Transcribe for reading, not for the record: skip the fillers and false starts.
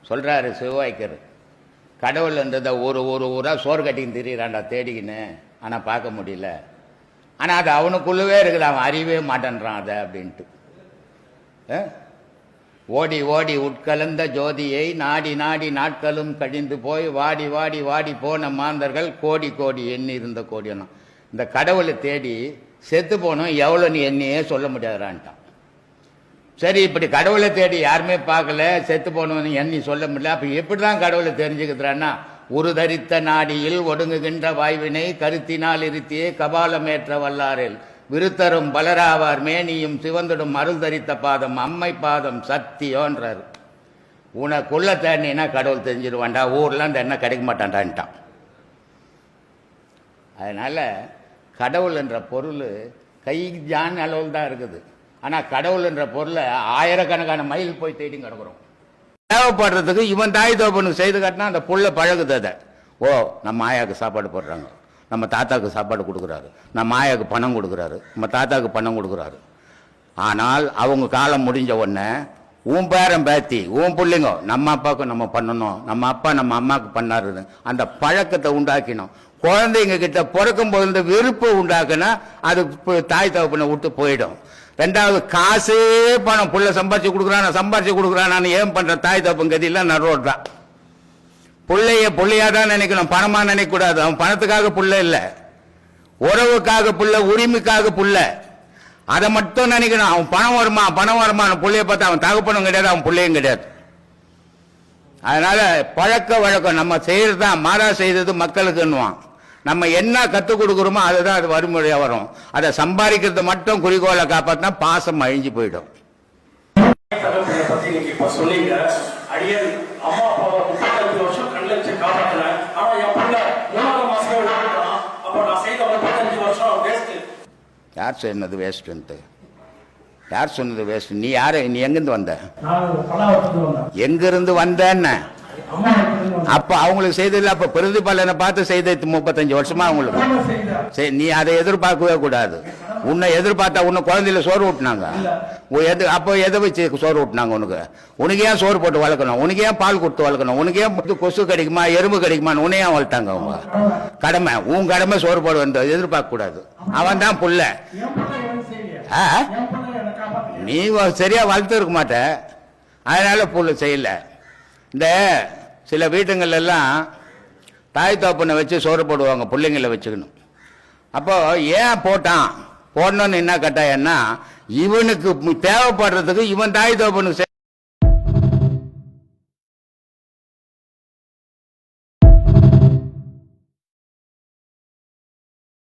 சொல்கிறாரு சிவவாய்க்கர், கடவுள்ன்றதை ஒரு ஒரு ஊராக சோறு கட்டின்னு திரியிறான்டா தேடிக்கின்னு, ஆனால் பார்க்க முடியல. ஆனால் அது அவனுக்குள்ளவே இருக்குது, அவன் அறிவே மாட்டேன்றான் அதை அப்படின்ட்டு. ஓடி ஓடி உட்கலந்த ஜோதியை நாடி நாடி நாட்களும் கழிந்து போய் வாடி வாடி வாடி போன மாந்தர்கள் கோடி கோடி எண்ணி இருந்த கோடியெல்லாம். இந்த கடவுளை தேடி செத்து போனோம் எவ்வளோ நீ எண்ணியே சொல்ல முடியாதுறான்ட்டான். சரி, இப்படி கடவுளை தேடி யாருமே பார்க்கல, செத்து போனவன் எண்ணி சொல்ல முடியல. அப்போ எப்படி தான் கடவுளை தெரிஞ்சுக்கிறான்னா, ஒரு தரித்த நாடியில் ஒடுங்குகின்ற வாய்வினை கருத்தினால் இருத்தியே கபாலமேற்ற வல்லாரில் விருத்தரும் பலராவார் மேனியும் சிவந்திடும் அருள் தரித்த பாதம் அம்மை பாதம் சத்தியோன்றார். உனக்குள்ள தேடினா கடவுள் தெரிஞ்சிருவான்டா, ஊர்லாம் இந்த எண்ணெய் கிடைக்க மாட்டான்டான்ட்டான். அதனால கடவுள் என்ற பொருள் கை ஜான் அளவில் தான் இருக்குது. ஆனால் கடவுள் என்ற பொருளை ஆயிரக்கணக்கான மைல் போய் தேடி கிடக்குறோம். தேவைப்படுறதுக்கு இவன் தாய் தோப்பனுக்கு செய்து காட்டினா அந்த புள்ள பழகுது. அதை ஓ, நம்ம ஆயாவுக்கு சாப்பாடு போடுறாங்க, நம்ம தாத்தாவுக்கு சாப்பாடு கொடுக்குறாரு, நம்ம ஆயாவுக்கு பணம் கொடுக்குறாரு, நம்ம தாத்தாவுக்கு பணம் கொடுக்குறாரு. ஆனால் அவங்க காலம் முடிஞ்ச உடனே உன் பேரன் பேத்தி உன் பிள்ளைங்க நம்ம அப்பாவுக்கு நம்ம பண்ணணும், நம்ம அப்பா நம்ம அம்மாவுக்கு பண்ணாருன்னு அந்த பழக்கத்தை உண்டாக்கினோம். குழந்தைங்க கிட்ட பிறக்கும் போது இந்த வெறுப்பை உண்டாக்குனா அது தாய் தகப்பனை விட்டு போயிடும். ரெண்டாவது, காசே பணம் புள்ள சம்பாரிச்சு கொடுக்குறான் ஏன் பண்ற தாய் தகப்பன் கதியெல்லாம் நடுவோடுறான். புள்ளையா தான் நினைக்கணும், பணமா நினைக்க கூடாது. அவன் பணத்துக்காக புள்ள இல்ல, உறவுக்காக புள்ள, உரிமைக்காக புள்ள, அதை மட்டும் நினைக்கணும். அவன் பணம் வருமா புள்ளைய பார்த்தா அவன் தகப்பனும் கிடையாது, அவன் பிள்ளையும் கிடையாது. அதனால பழக்க வழக்கம் நம்ம செய்யறதுதான் மாறா செய்தது மக்களுக்குன்னுவான். நம்ம என்ன கத்துக் கொடுக்குறோமோ அதுதான் அது வறுமுறையா வரும். அதை சம்பாதிக்கிறது மட்டும் குறிக்கோளை காப்பாத்தினா பாசம் அழிஞ்சு போயிடும். யார் சொன்னது வேஸ்ட்? யார் சொன்னது வேஸ்ட்? நீ யாரு? நீ எங்கிருந்து வந்த? எங்கிருந்து வந்தேன்னு அப்ப அவங்களுக்கு செய்ததில்ல. அப்ப பிரதிபலனை பார்த்து செய்த 35 வருஷமா அவங்களுக்கு நீ அதை எதிர்பார்க்கவே கூடாது. உன்னை எதிர்பார்த்தா உன்னை குழந்தையில சோறு ஊட்டினாங்க. அப்போ எதை வச்சு சோறு ஊட்டினாங்க? உனக்கு ஏன் சோறு போட்டு வளர்க்கணும்? உனக்கு ஏன் பால் கொடுத்து வளர்க்கணும்? உனக்கு ஏன் கொசு கிடைக்குமா எறும்பு கிடைக்குமான்னு உன்னை ஏன் வளர்த்தாங்க? அவங்க கடமை, உன் கடமை சோறு போட வந்த எதிர்பார்க்க கூடாது. அவன் தான் புள்ள. நீ சரியா வளர்த்து இருக்க மாட்ட, அதனால புள்ள செய்யல. இந்த சில வீட்டுங்கள் எல்லாம் தாய் தோப்பனை வச்சு சோறு போடுவாங்க, பிள்ளைங்களை வச்சுக்கணும். அப்போ ஏன் போடணும்னு என்ன கட்டாயம்னா, இவனுக்கு தேவைப்படுறதுக்கு இவன் தாய் தோப்பனுக்கு